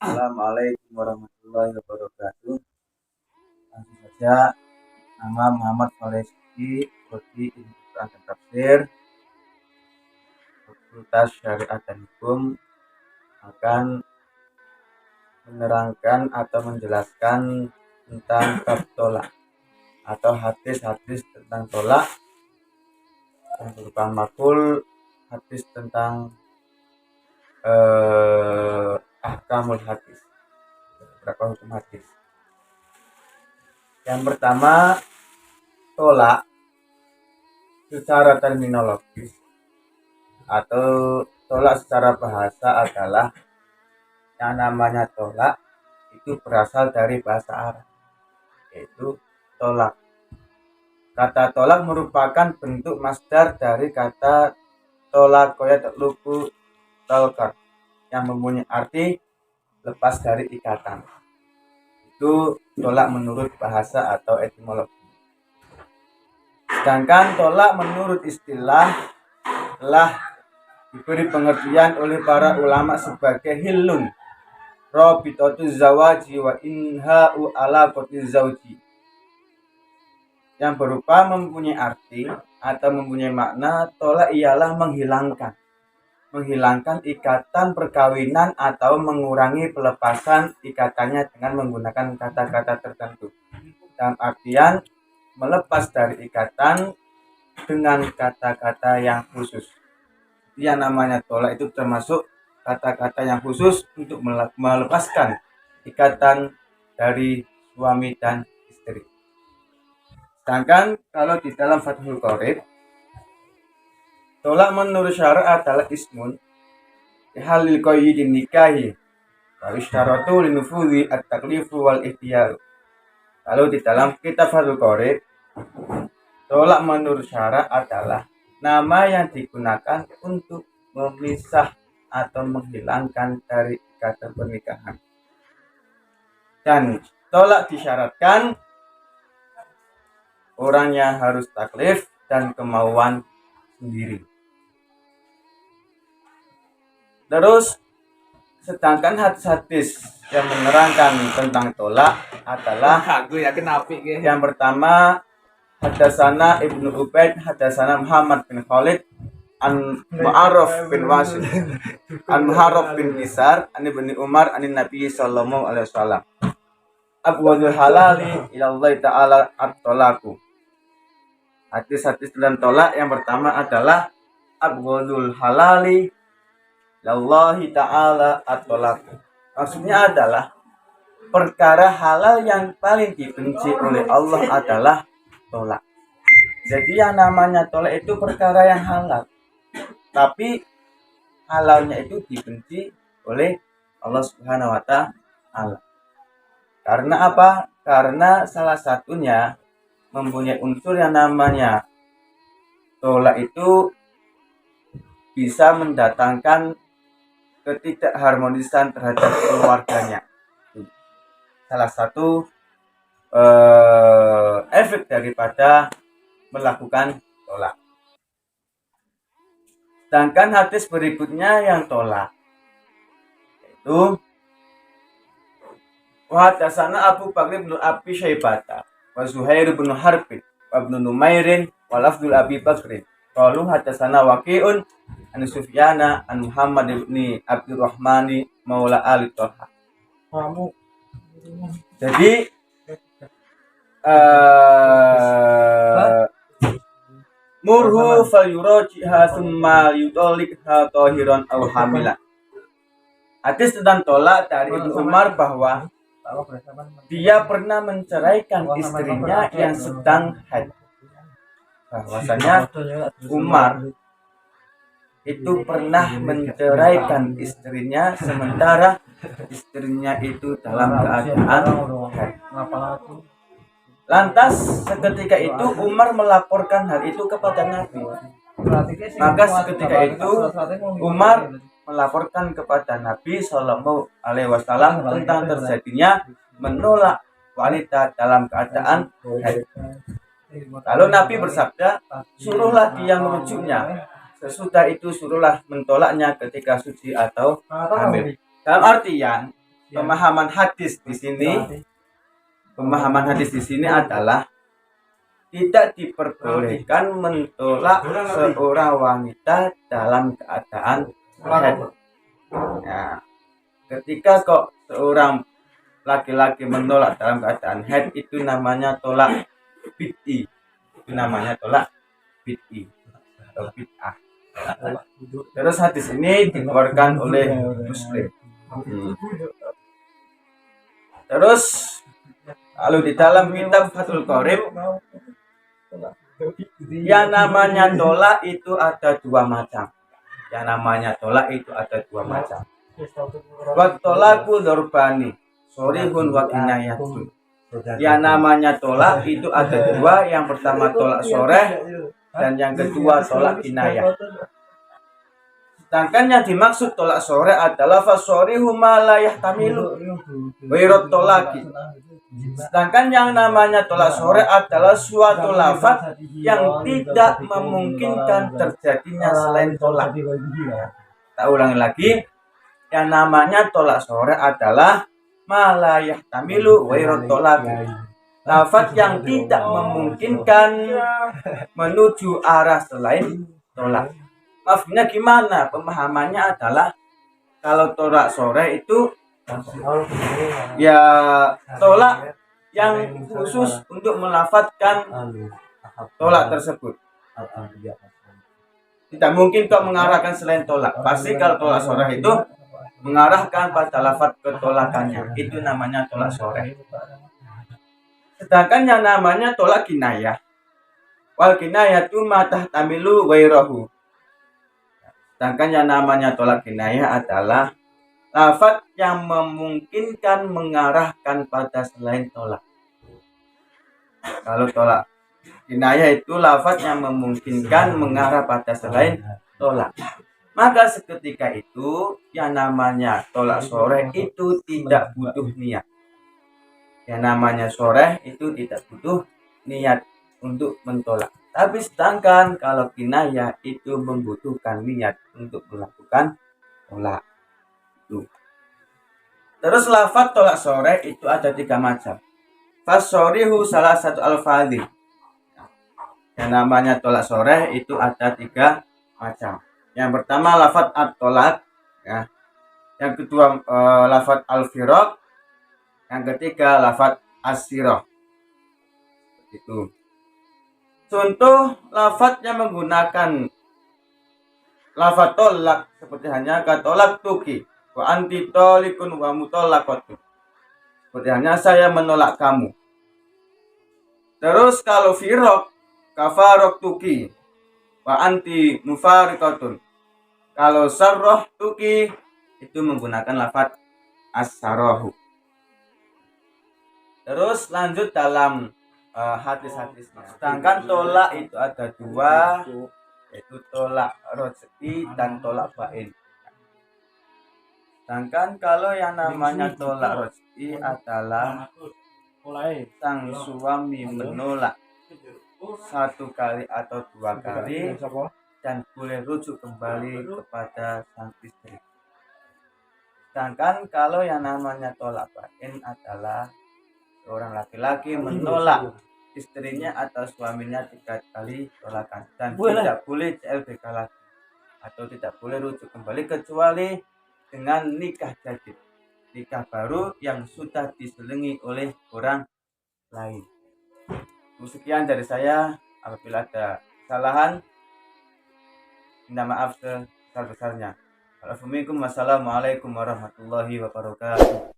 Assalamualaikum warahmatullahi wabarakatuh. Langsung saja, nama Muhammad Faleski, Prodi Ilmu Quran dan Tafsir, Fakultas Syariat dan Hukum, akan menerangkan atau menjelaskan tentang bab tolak atau hadis-hadis tentang tolak yang berupa makul, hadis tentang ahkamul hadis, beberapa hukum hadis. Yang pertama, tolak secara terminologis atau tolak secara bahasa adalah yang namanya tolak itu berasal dari bahasa Arab, yaitu tolak. Kata tolak merupakan bentuk masdar dari kata tolak luku tolkar yang mempunyai arti lepas dari ikatan. Itu tolak menurut bahasa atau etimologi. Sedangkan tolak menurut istilah telah diberi pengertian oleh para ulama sebagai hilun rabitatu zawaji wa inha'u ala qatiz zauji, yang berupa mempunyai arti atau mempunyai makna tolak ialah menghilangkan ikatan perkawinan atau mengurangi pelepasan ikatannya dengan menggunakan kata-kata tertentu, dalam artian melepas dari ikatan dengan kata-kata yang khusus. Yang namanya tolak itu termasuk kata-kata yang khusus untuk melepaskan ikatan dari suami dan istri. Sedangkan kalau di dalam Fathul Qorib, tolak menurut syara adalah ismun halil qayyidin nikahi wa isyaratu linufudhi at-taklifu wal ihtiyar. Lalu di dalam kitab Fathul Qorib, tolak menurut syara adalah nama yang digunakan untuk memisah atau menghilangkan dari ikatan pernikahan. Dan tolak disyaratkan orangnya harus taklif dan kemauan sendiri. Terus, sedangkan hadis-hadis yang menerangkan tentang tolak adalah yang pertama, hadasana Ibnu Ubaid, hadasana Muhammad bin Khalid, an Mu'arraf bin Wasil, an Muharraf bin Nisar, an Ibni Umar, an Nabi sallallahu alaihi wasallam. Abwadul halali ilallah ta'ala at-tolaku. Hadis-hadis tentang tolak yang pertama adalah abwadul halali ilallah ta'ala at-tolaku. Maksudnya adalah perkara halal yang paling dibenci oleh Allah adalah tolak. Jadi yang namanya tolak itu perkara yang halal, tapi halalnya itu dibenci oleh Allah Subhanahu wa ta'ala. Karena apa? Karena salah satunya mempunyai unsur yang namanya tolak itu bisa mendatangkan ketidakharmonisan terhadap keluarganya. Salah satu efek daripada melakukan tolak. Sedangkan hadis berikutnya yang tolak, yaitu wa hadatsana Abu Bakr bin Abi Syaibata wa Zuhair bin Harb wa Ibnu Numairin wa lafdzul Abi Bakr qalu hadatsana Waqi'un an Sufyana an Muhammad bin Abdurrahman maula Ali Thalha. Jadi murhu falyurajiha thumma yudallikha tahiran aw hamilan. Hadis tentang tolak dari Ibnu Umar bahwa dia pernah menceraikan istrinya yang sedang haid. Bahwasanya Umar itu pernah menceraikan istrinya sementara istrinya itu dalam keadaan haid. Lantas seketika itu Umar melaporkan hal itu kepada Nabi. Maka seketika itu Umar melaporkan kepada Nabi Sallallahu Alaihi Wasallam tentang terjadinya menolak wanita dalam keadaan haid. Lalu Nabi bersabda, suruhlah dia merujuknya. Sesudah itu suruhlah mentolaknya ketika suci atau hamil. Dalam artian pemahaman hadis di sini, adalah tidak diperbolehkan mentolak seorang wanita dalam keadaan haid. Nah, ketika kok seorang laki-laki menolak dalam keadaan haid, itu namanya tolak bid'i. Atau bid'ah. Terus hadis ini dikeluarkan oleh Muslim. Terus kalau di dalam kitab Fathul Qorib, yang namanya tolak itu ada dua macam. Wa tolaku dorbani, sorihun wa kinayatun. Yang namanya tolak itu ada dua. Yang pertama tolak soreh, dan yang kedua tolak kinayah. Sedangkan yang dimaksud tolak sore adalah fasorihu ma la yahtamilu wairat tolaki. Sedangkan yang namanya tolak sore adalah suatu lafaz yang tidak memungkinkan terjadinya selain tolak. Kita ulangi lagi, yang namanya tolak sore adalah ma la yahtamilu wairat tolaki. Lafaz yang tidak memungkinkan menuju arah selain tolak. Maksudnya gimana? Pemahamannya adalah kalau tolak sore itu ya tolak yang khusus untuk melafadzkan tolak tersebut. Tidak mungkin kok mengarahkan selain tolak. Pasti kalau tolak sore itu mengarahkan pada lafadz ketolakannya. Itu namanya tolak sore. Sedangkan yang namanya tolak kinayah, wal kinayatu ma tahtamilu wairahu. Sedangkan yang namanya tolak kinayah adalah lafaz yang memungkinkan mengarahkan pada selain tolak. Kalau tolak kinayah itu lafaz yang memungkinkan mengarah pada selain tolak. Maka seketika itu yang namanya tolak sore itu tidak butuh niat. Yang namanya sore itu tidak butuh niat untuk mentolak. Tapi sedangkan kalau kinayah itu membutuhkan niat untuk melakukan tolak. Terus lafaz tolak sore itu ada 3 macam. Fasorihu salah satu al-fadhi. Yang namanya tolak sore itu ada 3 macam. Yang pertama lafaz at-tolak, ya. Yang kedua lafaz al-firaq. Yang ketiga lafaz as-sirah. Itu. Contoh lafaz yang menggunakan lafaz tolak seperti hanya katolak tuki wa anti tolikun wa mutolakotun. Seperti hanya saya menolak kamu. Terus kalau firok kafarok tuki wa anti mufarikotun. Kalau sarroh tuki itu menggunakan lafaz as-sarohu. Terus lanjut dalam hadis-hadisnya. Sedangkan tolak itu ada 2, yaitu tolak roj'i dan tolak bain. Sedangkan kalau yang namanya tolak roj'i adalah sang suami menolak 1 kali atau 2 kali dan boleh rujuk kembali kepada sang istri. Sedangkan kalau yang namanya tolak bain adalah seorang laki-laki menolak istrinya atau suaminya 3 kali tolakan dan tidak boleh CLBK lagi atau tidak boleh rujuk kembali kecuali dengan nikah jadid, nikah baru yang sudah diselingi oleh orang lain. Sekian dari saya. Apabila ada kesalahan, minta maaf sebesar-besarnya. Assalamualaikum warahmatullahi wabarakatuh.